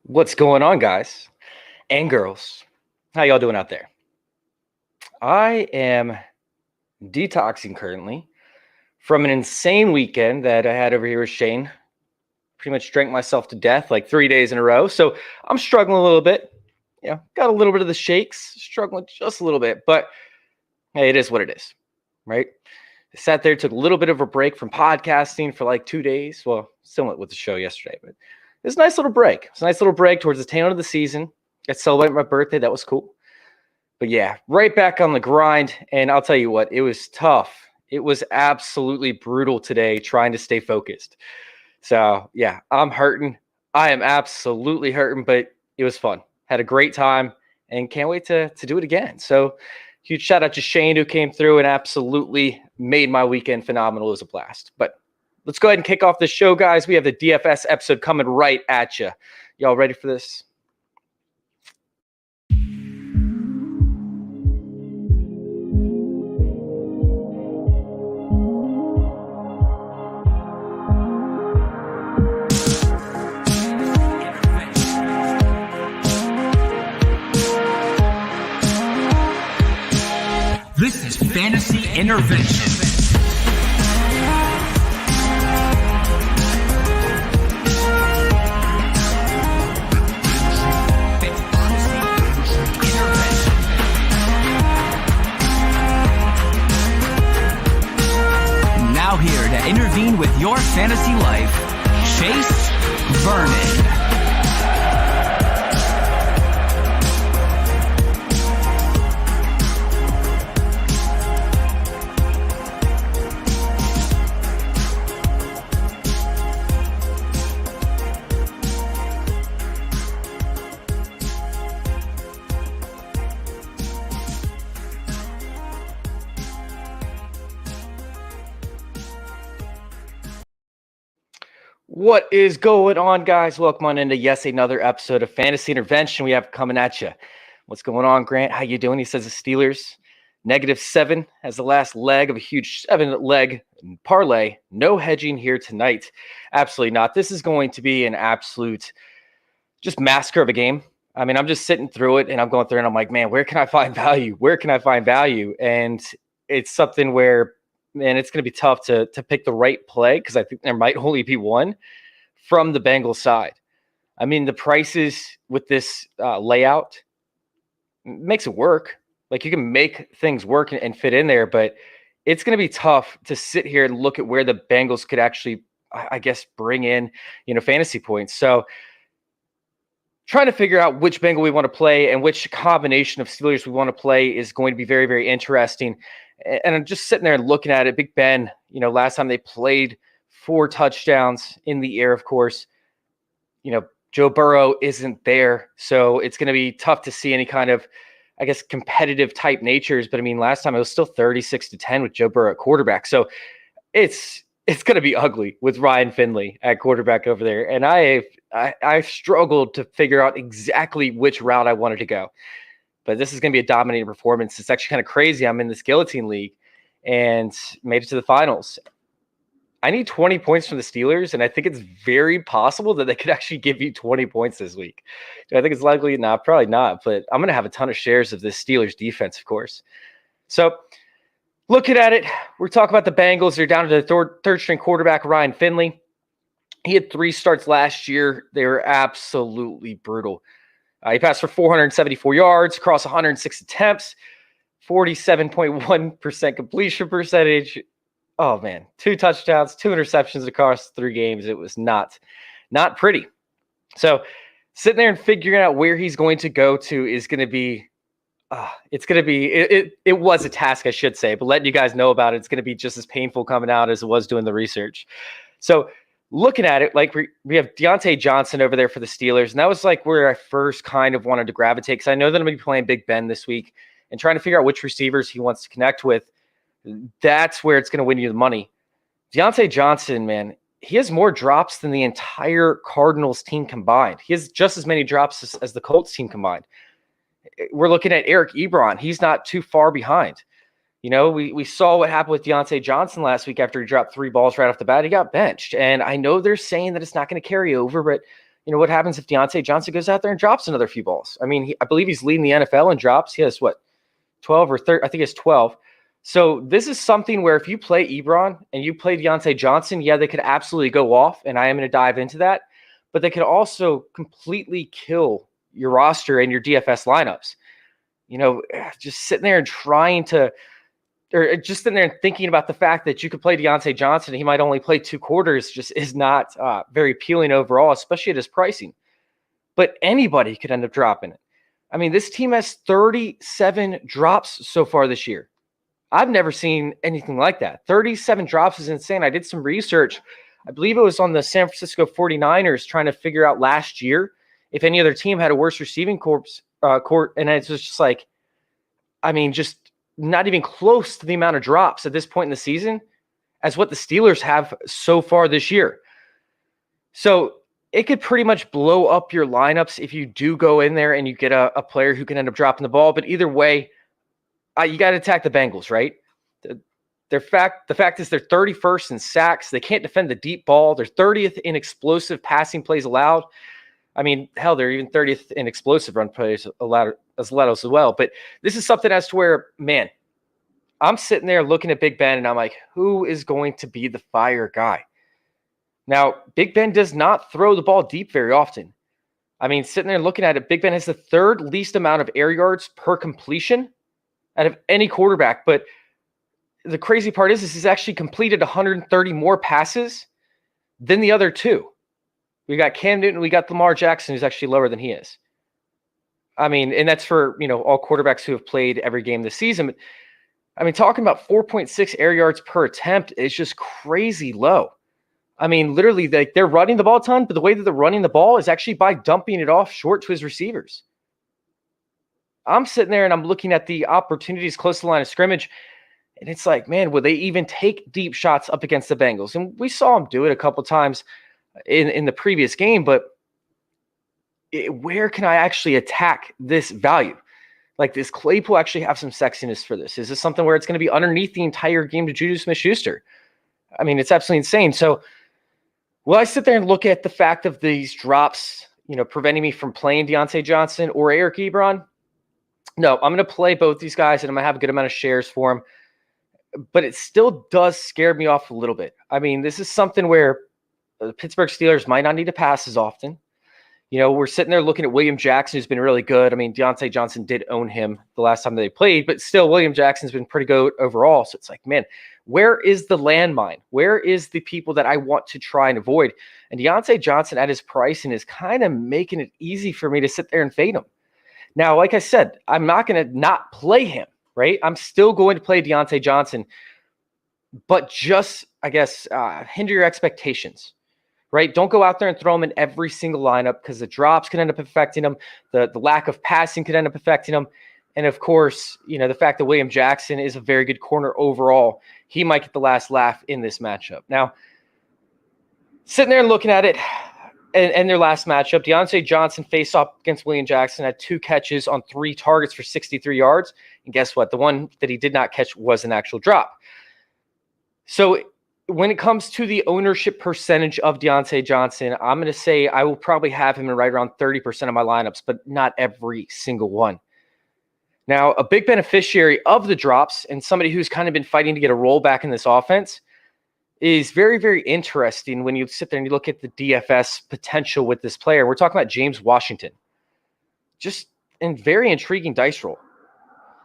What's going on, guys and girls? How y'all doing out there? I am detoxing currently from an insane weekend that I had over here with Shane. Pretty much drank myself to death like 3 days in a row. So I'm struggling a little bit. Got a little bit of the shakes, struggling just a little bit, but hey, it is what it is, right? I sat there, took a little bit of a break from podcasting for like 2 days. Well, similar with the show yesterday, but it's a nice little break. It's a nice little break towards the tail end of the season. I celebrated my birthday. That was cool. But yeah, right back on the grind. And I'll tell you what, it was tough. It was absolutely brutal today trying to stay focused. So yeah, I'm hurting. I am absolutely hurting, but it was fun. Had a great time and can't wait to do it again. So huge shout out to Shane who came through and absolutely made my weekend phenomenal. It was a blast. But let's go ahead and kick off the show, guys. We have the DFS episode coming right at you. Y'all ready for this? This is Fantasy Intervention. Now here to intervene with your fantasy life, Chase Vernon. What is going on, guys? Welcome on into another episode of Fantasy Intervention we have coming at you. What's going on, Grant? How you doing? He says the Steelers -7 as the last leg of a huge 7-leg parlay. No hedging here tonight. Absolutely not. This is going to be an absolute just massacre of a game. I mean, I'm just sitting through it and I'm going through and I'm like, man, where can I find value? Where can I find value? And it's something where, man, it's going to be tough to pick the right play because I think there might only be one from the Bengals side. I mean, the prices with this layout makes it work. Like you can make things work and fit in there, but it's going to be tough to sit here and look at where the Bengals could actually, I guess, bring in, fantasy points. So trying to figure out which Bengal we want to play and which combination of Steelers we want to play is going to be very, very interesting. And I'm just sitting there and looking at it. Big Ben, last time they played 4 touchdowns in the air, of course. Joe Burrow isn't there. So it's going to be tough to see any kind of, I guess, competitive type natures. But I mean, last time it was still 36-10 with Joe Burrow at quarterback. So it's going to be ugly with Ryan Finley at quarterback over there. And I struggled to figure out exactly which route I wanted to go. But this is going to be a dominating performance. It's actually kind of crazy. I'm in this guillotine league and made it to the finals. I need 20 points from the Steelers, and I think it's very possible that they could actually give you 20 points this week. Do I think it's likely? No, probably not. But I'm going to have a ton of shares of this Steelers defense, of course. So looking at it, we're talking about the Bengals. They're down to the third-string quarterback, Ryan Finley. He had 3 starts last year. They were absolutely brutal. He passed for 474 yards, across 106 attempts, 47.1% completion percentage. Oh, man. 2 touchdowns, 2 interceptions across 3 games. It was not pretty. So sitting there and figuring out where he's going to go to is going to be it was a task, I should say, but letting you guys know about it, it's going to be just as painful coming out as it was doing the research. So looking at it, like we have Deontay Johnson over there for the Steelers, and that was like where I first kind of wanted to gravitate because I know that I'm going to be playing Big Ben this week and trying to figure out which receivers he wants to connect with. That's where it's going to win you the money. Deontay Johnson, man, he has more drops than the entire Cardinals team combined. He has just as many drops as the Colts team combined. We're looking at Eric Ebron. He's not too far behind. We saw what happened with Deontay Johnson last week after he dropped 3 balls right off the bat. He got benched. And I know they're saying that it's not going to carry over, but what happens if Deontay Johnson goes out there and drops another few balls? I mean, I believe he's leading the NFL in drops. He has 12 or 13? I think it's 12. So this is something where if you play Ebron and you play Deontay Johnson, yeah, they could absolutely go off, and I am going to dive into that. But they could also completely kill your roster and your DFS lineups. Just sitting there and just sitting there and thinking about the fact that you could play Deontay Johnson and he might only play 2 quarters just is not very appealing overall, especially at his pricing. But anybody could end up dropping it. I mean, this team has 37 drops so far this year. I've never seen anything like that. 37 drops is insane. I did some research. I believe it was on the San Francisco 49ers trying to figure out last year if any other team had a worse receiving court. And it's just like, I mean, just not even close to the amount of drops at this point in the season as what the Steelers have so far this year. So it could pretty much blow up your lineups if you do go in there and you get a player who can end up dropping the ball. But either way, you got to attack the Bengals, right? The fact is they're 31st in sacks. They can't defend the deep ball. They're 30th in explosive passing plays allowed. I mean, hell, they're even 30th in explosive run plays allowed as well. But this is something as to where, man, I'm sitting there looking at Big Ben and I'm like, who is going to be the fire guy? Now, Big Ben does not throw the ball deep very often. I mean, sitting there looking at it, Big Ben has the 3rd least amount of air yards per completion out of any quarterback. But the crazy part is he's actually completed 130 more passes than the other 2. We got Cam Newton, we got Lamar Jackson, who's actually lower than he is. I mean, and that's for, all quarterbacks who have played every game this season. But, I mean, talking about 4.6 air yards per attempt is just crazy low. I mean, literally, they're running the ball a ton, but the way that they're running the ball is actually by dumping it off short to his receivers. I'm sitting there and I'm looking at the opportunities close to the line of scrimmage, and it's like, man, will they even take deep shots up against the Bengals? And we saw them do it a couple times in the previous game, but where can I actually attack this value? Like, does Claypool actually have some sexiness for this? Is this something where it's going to be underneath the entire game to Juju Smith-Schuster? I mean, it's absolutely insane. So will I sit there and look at the fact of these drops, preventing me from playing Deontay Johnson or Eric Ebron? No, I'm going to play both these guys, and I'm going to have a good amount of shares for them. But it still does scare me off a little bit. I mean, this is something where the Pittsburgh Steelers might not need to pass as often. We're sitting there looking at William Jackson, who's been really good. I mean, Deontay Johnson did own him the last time they played, but still, William Jackson's been pretty good overall. So it's like, man, where is the landmine? Where is the people that I want to try and avoid? And Deontay Johnson at his pricing is kind of making it easy for me to sit there and fade him. Now, like I said, I'm not going to not play him, right? I'm still going to play Deontay Johnson, but just, I guess, hinder your expectations. Right? Don't go out there and throw him in every single lineup because the drops could end up affecting him. The lack of passing could end up affecting him. And of course, the fact that William Jackson is a very good corner overall, he might get the last laugh in this matchup. Now, sitting there and looking at it and their last matchup, Deontay Johnson faced off against William Jackson, had 2 catches on 3 targets for 63 yards. And guess what? The one that he did not catch was an actual drop. So when it comes to the ownership percentage of Deontay Johnson, I'm going to say I will probably have him in right around 30% of my lineups, but not every single one. Now, a big beneficiary of the drops and somebody who's kind of been fighting to get a roll back in this offense is very, very interesting when you sit there and you look at the DFS potential with this player. We're talking about James Washington. Just a very intriguing dice roll.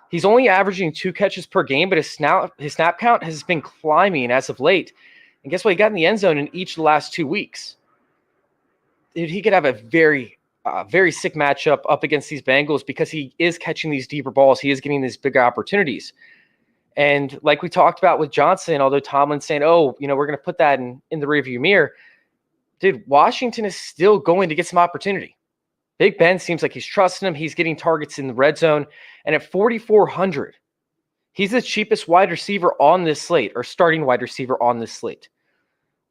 He's only averaging 2 catches per game, but his snap count has been climbing as of late. And guess what? He got in the end zone in each of the last 2 weeks. Dude, he could have a very, very sick matchup up against these Bengals because he is catching these deeper balls. He is getting these bigger opportunities. And like we talked about with Johnson, although Tomlin's saying, we're going to put that in the rearview mirror. Dude, Washington is still going to get some opportunity. Big Ben seems like he's trusting him. He's getting targets in the red zone. And at 4,400, he's the cheapest wide receiver on this slate, or starting wide receiver on this slate.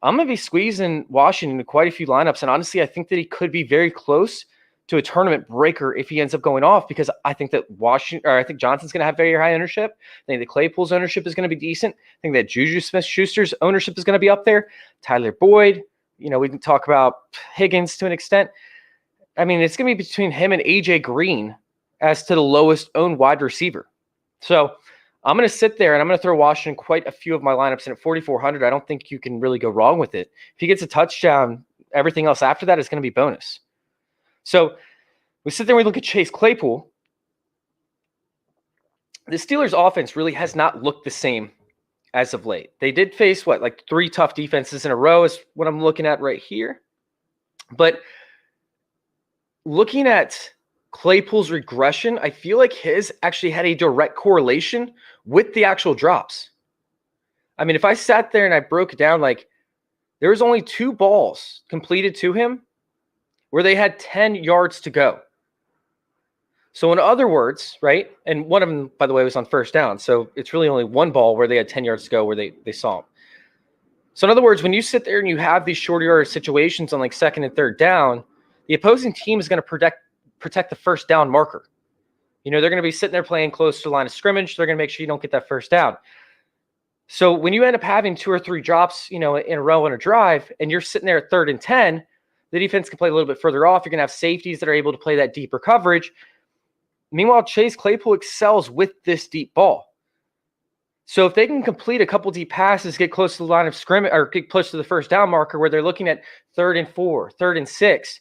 I'm going to be squeezing Washington into quite a few lineups. And honestly, I think that he could be very close to a tournament breaker if he ends up going off, because I think that I think Johnson's going to have very high ownership. I think that Claypool's ownership is going to be decent. I think that Juju Smith-Schuster's ownership is going to be up there. Tyler Boyd, We can talk about Higgins to an extent. I mean, it's going to be between him and AJ Green as to the lowest owned wide receiver. So I'm going to sit there and I'm going to throw Washington quite a few of my lineups in at 4,400. I don't think you can really go wrong with it. If he gets a touchdown, everything else after that is going to be bonus. So we sit there and we look at Chase Claypool. The Steelers' offense really has not looked the same as of late. They did face, 3 tough defenses in a row is what I'm looking at right here. But looking at Claypool's regression, I feel like his actually had a direct correlation with the actual drops. I mean, if I sat there and I broke it down, there was only 2 balls completed to him where they had 10 yards to go. So in other words, right, and one of them, by the way, was on first down. So it's really only 1 ball where they had 10 yards to go where they saw him. So in other words, when you sit there and you have these short yardage situations on second and third down, the opposing team is going to protect the first down marker. They're going to be sitting there playing close to the line of scrimmage. They're going to make sure you don't get that first down. So when you end up having 2 or 3 drops, in a row on a drive, and you're sitting there at 3rd and 10, the defense can play a little bit further off. You're going to have safeties that are able to play that deeper coverage. Meanwhile, Chase Claypool excels with this deep ball. So if they can complete a couple deep passes, get close to the line of scrimmage, or get close to the first down marker where they're looking at 3rd and 4, 3rd and 6,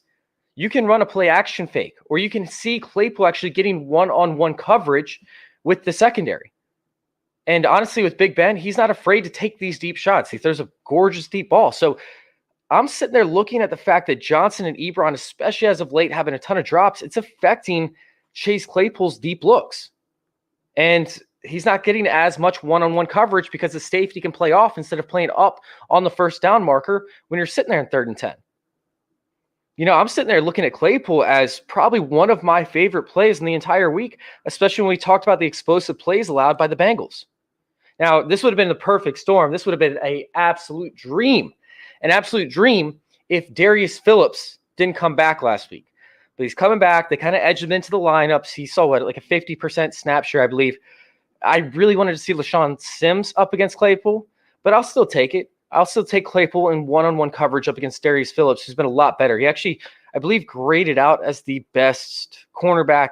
you can run a play action fake, or you can see Claypool actually getting one-on-one coverage with the secondary. And honestly, with Big Ben, he's not afraid to take these deep shots. He throws a gorgeous deep ball. So I'm sitting there looking at the fact that Johnson and Ebron, especially as of late, having a ton of drops, it's affecting Chase Claypool's deep looks. And he's not getting as much one-on-one coverage because the safety can play off instead of playing up on the first down marker when you're sitting there in 3rd and 10. I'm sitting there looking at Claypool as probably one of my favorite plays in the entire week, especially when we talked about the explosive plays allowed by the Bengals. Now, this would have been the perfect storm. This would have been an absolute dream if Darius Phillips didn't come back last week. But he's coming back. They kind of edged him into the lineups. He saw a 50% snap share, I believe. I really wanted to see LaShawn Sims up against Claypool, but I'll still take it. I'll still take Claypool in one-on-one coverage up against Darius Phillips, who's been a lot better. He actually, I believe, graded out as the best cornerback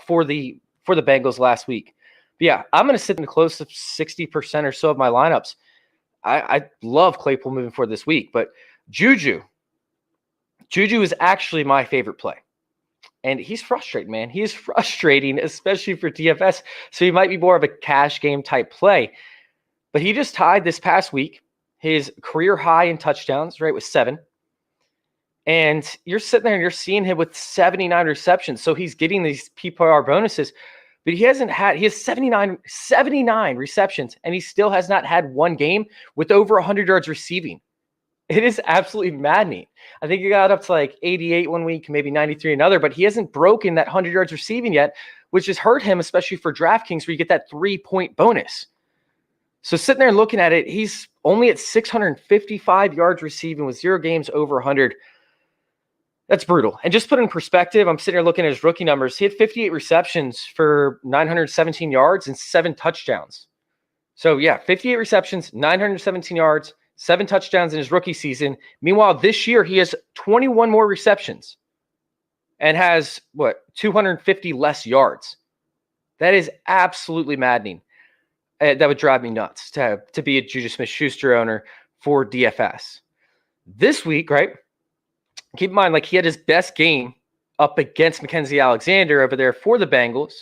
for the Bengals last week. But yeah, I'm going to sit in close to 60% or so of my lineups. I love Claypool moving forward this week, but Juju is actually my favorite play. And he's frustrating, man. He is frustrating, especially for DFS. So he might be more of a cash game type play. But he just tied this past week his career high in touchdowns, right, with 7. And you're sitting there and you're seeing him with 79 receptions. So he's getting these PPR bonuses. But he has 79 receptions, and he still has not had one game with over 100 yards receiving. It is absolutely maddening. I think he got up to 88 one week, maybe 93 another, but he hasn't broken that 100 yards receiving yet, which has hurt him, especially for DraftKings, where you get that 3-point bonus. So sitting there and looking at it, he's only at 655 yards receiving with 0 games over 100. That's brutal. And just put in perspective, I'm sitting here looking at his rookie numbers. He had 58 receptions for 917 yards and 7 touchdowns. So yeah, 58 receptions, 917 yards, 7 touchdowns in his rookie season. Meanwhile, this year he has 21 more receptions and has 250 less yards. That is absolutely maddening. That would drive me nuts to be a Juju Smith-Schuster owner for DFS. This week, right? Keep in mind, he had his best game up against Mackenzie Alexander over there for the Bengals.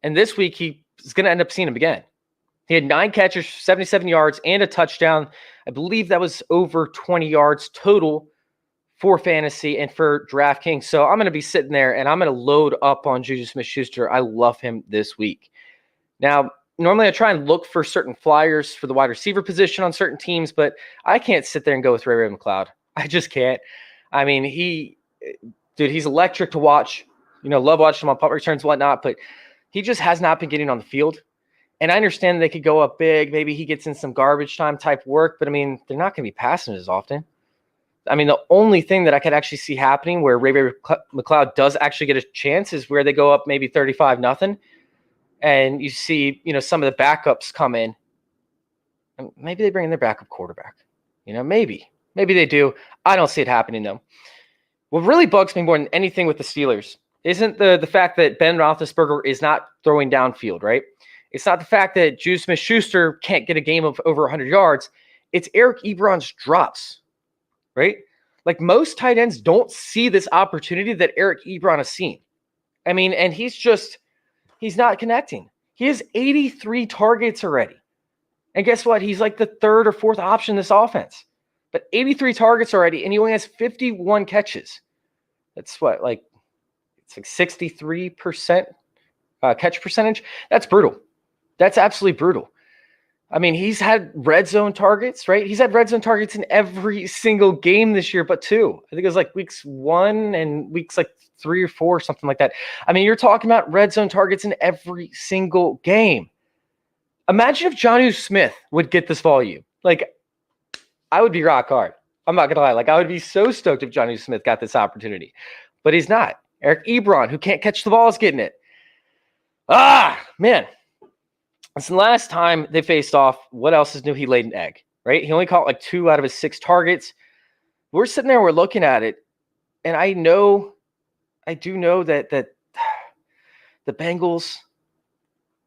And this week, he is going to end up seeing him again. He had 9 catches, 77 yards, and a touchdown. I believe that was over 20 yards total for fantasy and for DraftKings. So I'm going to be sitting there, and I'm going to load up on Juju Smith-Schuster. I love him this week. Now, normally I try and look for certain flyers for the wide receiver position on certain teams, but I can't sit there and go with Ray McLeod. I just can't. I mean, he's electric to watch. Love watching him on punt returns and whatnot, but he just has not been getting on the field. And I understand they could go up big. Maybe he gets in some garbage time type work, but I mean, they're not going to be passing as often. I mean, the only thing that I could actually see happening where Ray McLeod does actually get a chance is where they go up maybe 35-0. And you see, some of the backups come in. And maybe they bring in their backup quarterback. Maybe. Maybe they do. I don't see it happening, though. What really bugs me more than anything with the Steelers isn't the fact that Ben Roethlisberger is not throwing downfield, right? It's not the fact that Juju Smith-Schuster can't get a game of over 100 yards. It's Eric Ebron's drops, right? Like most tight ends don't see this opportunity that Eric Ebron has seen. I mean, and he's not connecting. He has 83 targets already. And guess what? He's like the third or fourth option in this offense. But 83 targets already, and he only has 51 catches. That's what, like, it's like 63% catch percentage. That's brutal. That's absolutely brutal. I mean, he's had red zone targets, right? He's had red zone targets in every single game this year, but 2. I think it was like weeks 1 and weeks like 3 or 4, something like that. I mean, you're talking about red zone targets in every single game. Imagine if Jonnu Smith would get this volume. Like, I would be rock hard. I'm not going to lie. Like, I would be so stoked if Jonnu Smith got this opportunity. But he's not. Eric Ebron, who can't catch the ball, is getting it. Man. Since the last time they faced off, what else is new? He laid an egg, right? He only caught like 2 out of his 6 targets. We're sitting there, we're looking at it, and I do know that the Bengals,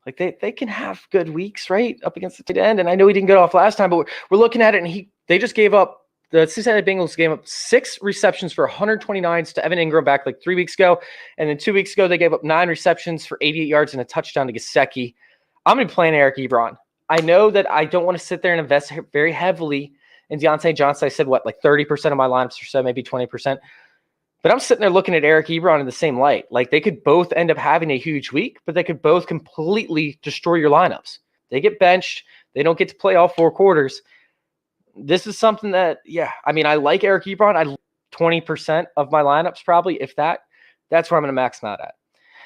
like they can have good weeks, right, up against the tight end. And I know he didn't get off last time, but we're looking at it, and they just gave up. The Cincinnati Bengals gave up 6 receptions for 129s to Evan Ingram back like 3 weeks ago, and then 2 weeks ago they gave up 9 receptions for 88 yards and a touchdown to Gesicki. I'm going to be playing Eric Ebron. I know that I don't want to sit there and invest very heavily in Deontay Johnson. I said, like 30% of my lineups or so, maybe 20%. But I'm sitting there looking at Eric Ebron in the same light. Like, they could both end up having a huge week, but they could both completely destroy your lineups. They get benched. They don't get to play all 4 quarters. This is something that, I mean, I like Eric Ebron. 20% of my lineups probably, if that. That's where I'm going to max him out at.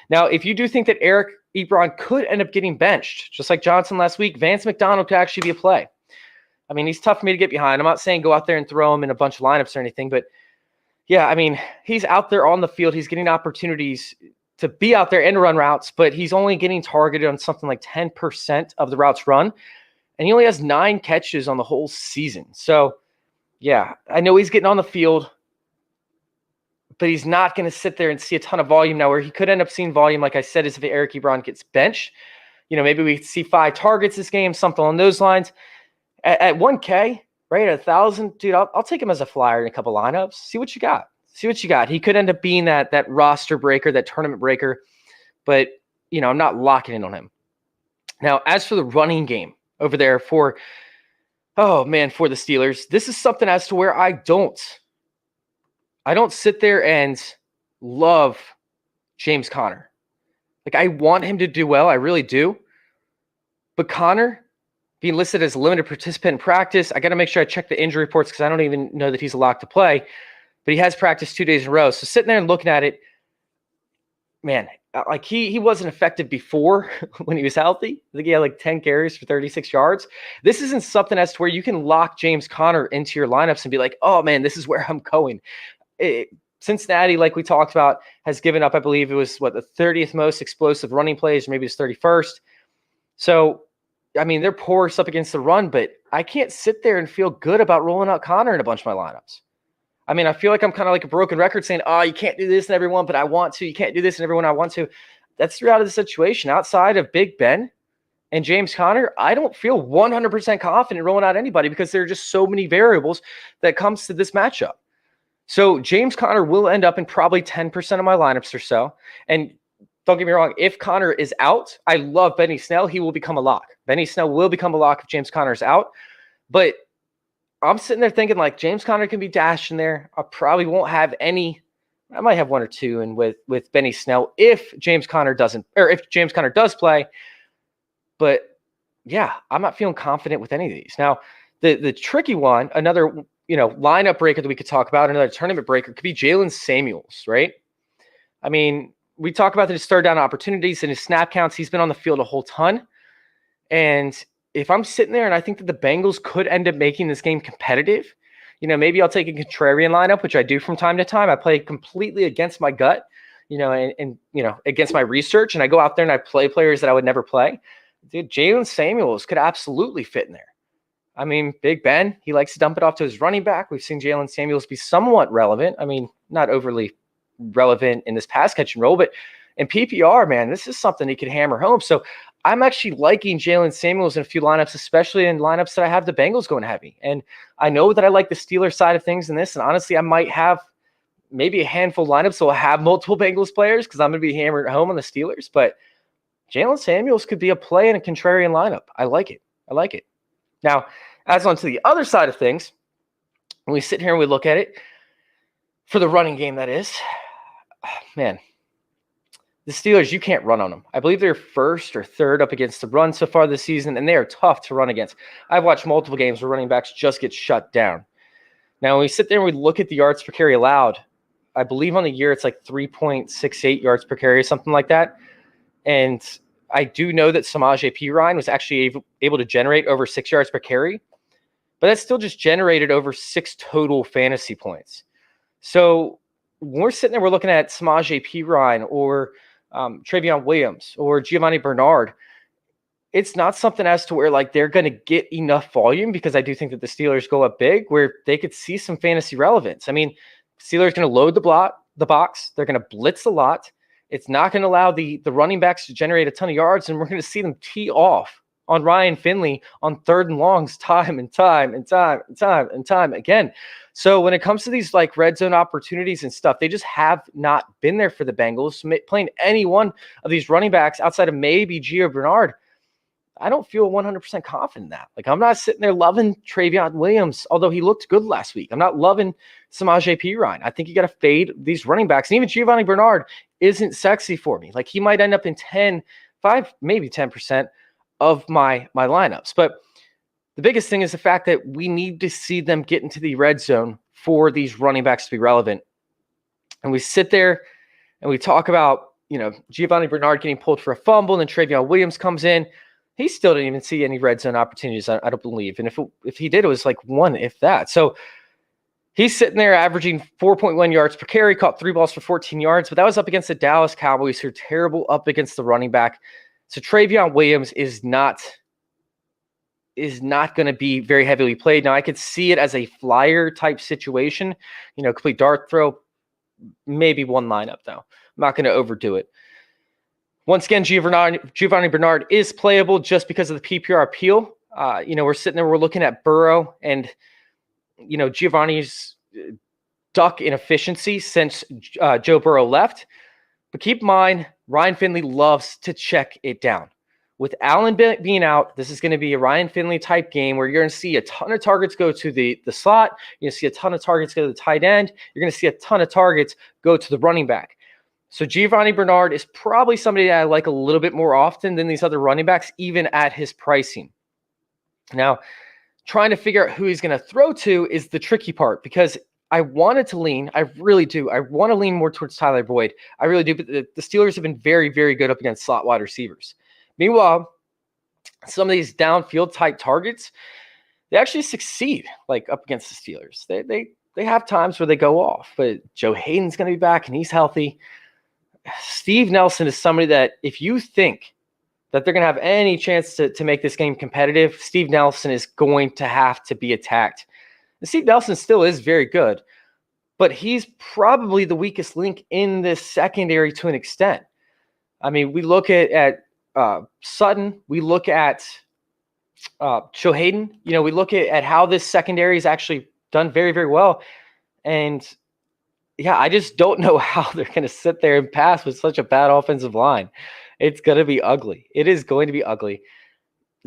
Now, if you do think that Eric Ebron could end up getting benched, just like Johnson last week, Vance McDonald could actually be a play. I mean, he's tough for me to get behind. I'm not saying go out there and throw him in a bunch of lineups or anything, but I mean, he's out there on the field. He's getting opportunities to be out there and run routes, but he's only getting targeted on something like 10% of the routes run, and he only has 9 catches on the whole season. So, I know he's getting on the field, but he's not going to sit there and see a ton of volume now. Where he could end up seeing volume, like I said, is if Eric Ebron gets benched. Maybe we see 5 targets this game, something along those lines. At 1K, right, at 1,000, dude, I'll take him as a flyer in a couple lineups. See what you got. He could end up being that roster breaker, that tournament breaker, but, I'm not locking in on him. Now, as for the running game over there for the Steelers, this is something as to where I don't sit there and love James Conner. Like, I want him to do well. I really do. But Conner being listed as a limited participant in practice, I got to make sure I check the injury reports because I don't even know that he's a lock to play. But he has practiced 2 days in a row. So sitting there and looking at it, man, like he wasn't effective before when he was healthy. I think he had like 10 carries for 36 yards. This isn't something as to where you can lock James Conner into your lineups and be like, oh, man, this is where I'm going. Cincinnati, like we talked about, has given up, I believe it was, the 30th most explosive running plays, maybe it's 31st. So, I mean, they're porous up against the run, but I can't sit there and feel good about rolling out Conner in a bunch of my lineups. I mean, I feel like I'm kind of like a broken record saying, oh, you can't do this in everyone, but I want to. You can't do this in everyone I want to. That's the reality of the situation. Outside of Big Ben and James Conner, I don't feel 100% confident rolling out anybody because there are just so many variables that comes to this matchup. So James Conner will end up in probably 10% of my lineups or so. And don't get me wrong, if Conner is out, I love Benny Snell. He will become a lock. Benny Snell will become a lock if James Conner is out. But I'm sitting there thinking like James Conner can be dashed in there. I probably won't have any. I might have 1 or 2 and with Benny Snell if James Conner doesn't, or if James Conner does play. But I'm not feeling confident with any of these. Now, the tricky one, another lineup breaker that we could talk about, another tournament breaker could be Jalen Samuels, right? I mean, we talk about his third down opportunities and his snap counts. He's been on the field a whole ton. And if I'm sitting there and I think that the Bengals could end up making this game competitive, maybe I'll take a contrarian lineup, which I do from time to time. I play completely against my gut, and against my research. And I go out there and I play players that I would never play. Dude, Jalen Samuels could absolutely fit in there. I mean, Big Ben, he likes to dump it off to his running back. We've seen Jalen Samuels be somewhat relevant. I mean, not overly relevant in this pass catching role, but in PPR, man, this is something he could hammer home. So I'm actually liking Jalen Samuels in a few lineups, especially in lineups that I have the Bengals going heavy. And I know that I like the Steelers side of things in this. And honestly, I might have maybe a handful of lineups, so I'll have multiple Bengals players because I'm going to be hammered home on the Steelers. But Jalen Samuels could be a play in a contrarian lineup. I like it. I like it. Now, as on to the other side of things, when we sit here and we look at it, for the running game, that is, man, the Steelers, you can't run on them. I believe they're first or third up against the run so far this season, and they are tough to run against. I've watched multiple games where running backs just get shut down. Now, when we sit there and we look at the yards per carry allowed, I believe on the year it's like 3.68 yards per carry, something like that. And I do know that Samaje Perine was actually able to generate over 6 yards per carry, but that's still just generated over 6 total fantasy points. So when we're sitting there, we're looking at Samaje Perine or Travion Williams or Giovanni Bernard. It's not something as to where like they're going to get enough volume, because I do think that the Steelers go up big where they could see some fantasy relevance. I mean, Steelers going to load the box. They're going to blitz a lot. It's not going to allow the running backs to generate a ton of yards, and we're going to see them tee off on Ryan Finley on 3rd and longs time and time again. So when it comes to these like red zone opportunities and stuff, they just have not been there for the Bengals. Playing any one of these running backs outside of maybe Gio Bernard, I don't feel 100% confident in that. Like, I'm not sitting there loving Travion Williams, although he looked good last week. I'm not loving Samaje Perine. I think you got to fade these running backs. And even Giovanni Bernard isn't sexy for me. Like, he might end up in 5, maybe 10% of my lineups. But the biggest thing is the fact that we need to see them get into the red zone for these running backs to be relevant. And we sit there and we talk about, Giovanni Bernard getting pulled for a fumble, and then Travion Williams comes in. He still didn't even see any red zone opportunities, I don't believe. And if he did, it was like 1, if that. So he's sitting there averaging 4.1 yards per carry, caught 3 balls for 14 yards, but that was up against the Dallas Cowboys, who are terrible up against the running back. So Travion Williams is not going to be very heavily played. Now, I could see it as a flyer type situation, complete dart throw, maybe 1 lineup though. I'm not going to overdo it. Once again, Giovanni Bernard is playable just because of the PPR appeal. We're sitting there, we're looking at Burrow and, Giovanni's duck inefficiency since Joe Burrow left. But keep in mind, Ryan Finley loves to check it down. With Allen being out, this is going to be a Ryan Finley type game where you're going to see a ton of targets go to the slot. You're going to see a ton of targets go to the tight end. You're going to see a ton of targets go to the running back. So Giovanni Bernard is probably somebody that I like a little bit more often than these other running backs, even at his pricing. Now, trying to figure out who he's going to throw to is the tricky part, because I wanted to lean, I really do. I want to lean more towards Tyler Boyd. I really do, but the Steelers have been very, very good up against slot wide receivers. Meanwhile, some of these downfield type targets, they actually succeed like up against the Steelers. They have times where they go off, but Joe Hayden's going to be back and he's healthy. Steve Nelson is somebody that if you think that they're going to have any chance to make this game competitive, Steve Nelson is going to have to be attacked. And Steve Nelson still is very good, but he's probably the weakest link in this secondary to an extent. I mean, we look at Sutton, we look at Joe Hayden, we look at how this secondary is actually done very, very well. And yeah, I just don't know how they're going to sit there and pass with such a bad offensive line. It's going to be ugly. It is going to be ugly.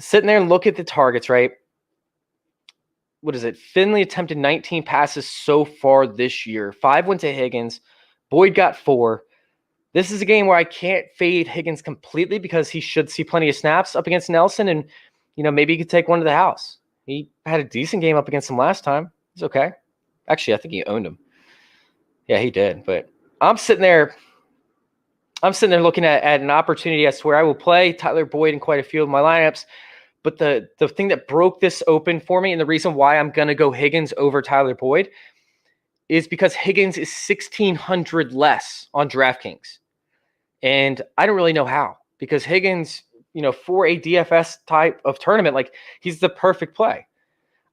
Sitting there and look at the targets, right? What is it? Finley attempted 19 passes so far this year. 5 went to Higgins. Boyd got 4. This is a game where I can't fade Higgins completely because he should see plenty of snaps up against Nelson, and maybe he could take one to the house. He had a decent game up against him last time. It's okay. Actually, I think he owned him. Yeah, he did. But I'm sitting there looking at an opportunity as to where I will play Tyler Boyd in quite a few of my lineups. But the thing that broke this open for me, and the reason why I'm going to go Higgins over Tyler Boyd, is because Higgins is 1,600 less on DraftKings. And I don't really know how, because Higgins, for a DFS type of tournament, like, he's the perfect play.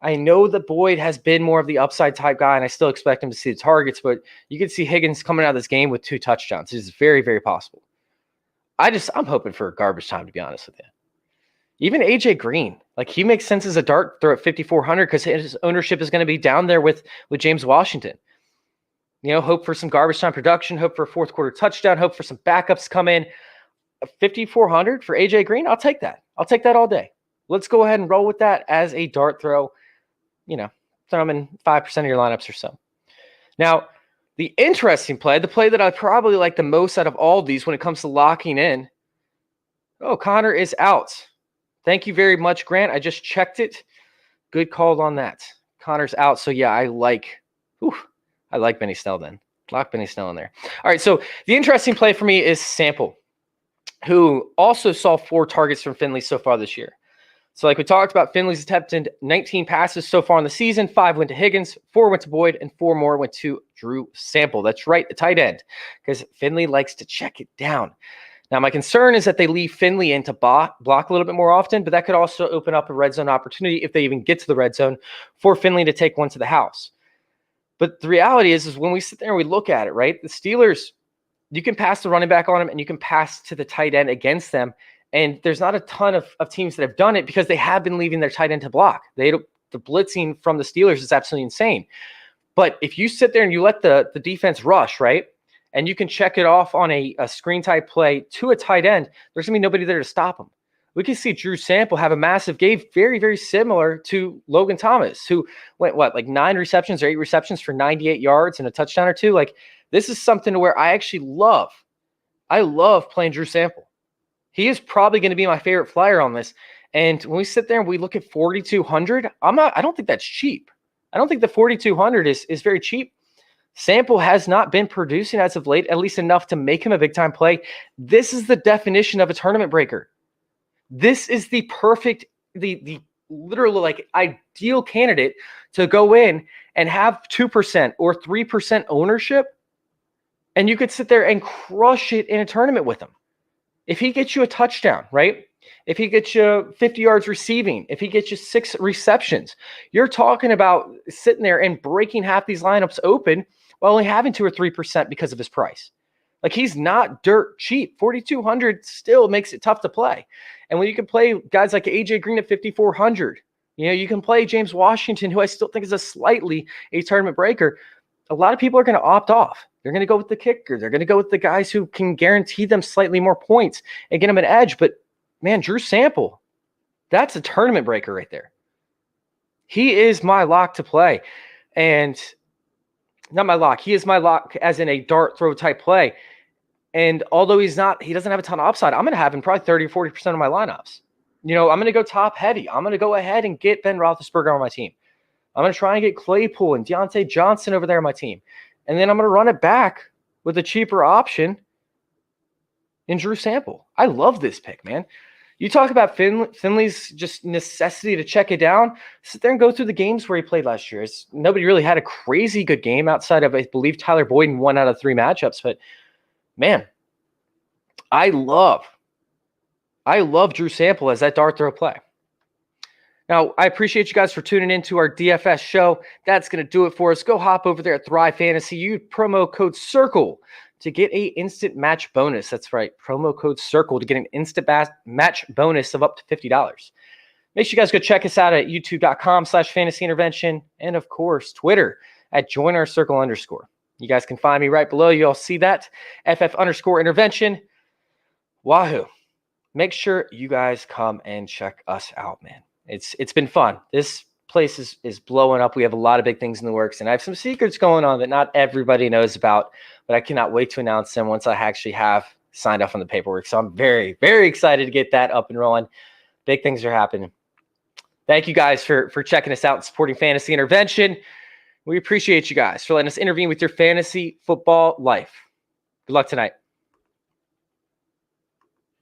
I know that Boyd has been more of the upside type guy, and I still expect him to see the targets, but you could see Higgins coming out of this game with 2 touchdowns. It's very, very possible. I'm hoping for a garbage time, to be honest with you. Even AJ Green, like, he makes sense as a dart throw at 5,400 because his ownership is going to be down there with James Washington. Hope for some garbage time production, hope for a fourth quarter touchdown, hope for some backups to come in. 5,400 for AJ Green, I'll take that. I'll take that all day. Let's go ahead and roll with that as a dart throw. Throw him in 5% of your lineups or so. Now, the interesting play, the play that I probably like the most out of all these when it comes to locking in. Oh, Connor is out. Thank you very much, Grant. I just checked it. Good call on that. Connor's out. So, yeah, I like Benny Snell then. Lock Benny Snell in there. All right, so the interesting play for me is Sample, who also saw 4 targets from Finley so far this year. So like we talked about, Finley's attempted 19 passes so far in the season. 5 went to Higgins, 4 went to Boyd, and 4 more went to Drew Sample. That's right, the tight end, because Finley likes to check it down. Now, my concern is that they leave Finley in to block a little bit more often, but that could also open up a red zone opportunity if they even get to the red zone for Finley to take one to the house. But the reality is when we sit there and we look at it, right, the Steelers, you can pass the running back on them and you can pass to the tight end against them. And there's not a ton of teams that have done it because they have been leaving their tight end to block. The blitzing from the Steelers is absolutely insane. But if you sit there and you let the defense rush, right, and you can check it off on a screen type play to a tight end, there's going to be nobody there to stop him. We can see Drew Sample have a massive game, very, very similar to Logan Thomas, who went, 9 receptions or 8 receptions for 98 yards and a touchdown or 2. Like, this is something where I actually love. I love playing Drew Sample. He is probably going to be my favorite flyer on this. And when we sit there and we look at 4,200, I don't think that's cheap. I don't think the 4,200 is very cheap. Sample has not been producing as of late, at least enough to make him a big time play. This is the definition of a tournament breaker. This is the perfect, the literally ideal candidate to go in and have 2% or 3% ownership. And you could sit there and crush it in a tournament with him. If he gets you a touchdown, right? If he gets you 50 yards receiving, if he gets you 6 receptions, you're talking about sitting there and breaking half these lineups open while only having 2 or 3% because of his price. Like, he's not dirt cheap. 4,200 still makes it tough to play. And when you can play guys like AJ Green at 5,400, you can play James Washington, who I still think is a tournament breaker. A lot of people are going to opt off. They're going to go with the kicker. They're going to go with the guys who can guarantee them slightly more points and get them an edge. But, man, Drew Sample, that's a tournament breaker right there. He is my lock to play. And not my lock. He is my lock as in a dart throw type play. And although he doesn't have a ton of upside, I'm going to have him probably 30 or 40% of my lineups. I'm going to go top heavy. I'm going to go ahead and get Ben Roethlisberger on my team. I'm going to try and get Claypool and Deontay Johnson over there on my team. And then I'm going to run it back with a cheaper option in Drew Sample. I love this pick, man. You talk about Finley's just necessity to check it down. Sit there and go through the games where he played last year. Nobody really had a crazy good game outside of, I believe, Tyler Boyd in 1 out of 3 matchups. But, man, I love Drew Sample as that dart throw play. Now, I appreciate you guys for tuning in to our DFS show. That's going to do it for us. Go hop over there at Thrive Fantasy. Use promo code CIRCLE to get an instant match bonus. That's right, promo code CIRCLE to get an instant match bonus of up to $50. Make sure you guys go check us out at youtube.com/fantasyintervention and, of course, Twitter at joinourcircle_. You guys can find me right below. You'll see that, FF_intervention. Wahoo. Make sure you guys come and check us out, man. It's been fun. This place is blowing up. We have a lot of big things in the works, and I have some secrets going on that not everybody knows about, but I cannot wait to announce them once I actually have signed off on the paperwork. So I'm very, very excited to get that up and rolling. Big things are happening. Thank you guys for checking us out and supporting Fantasy Intervention. We appreciate you guys for letting us intervene with your fantasy football life. Good luck tonight.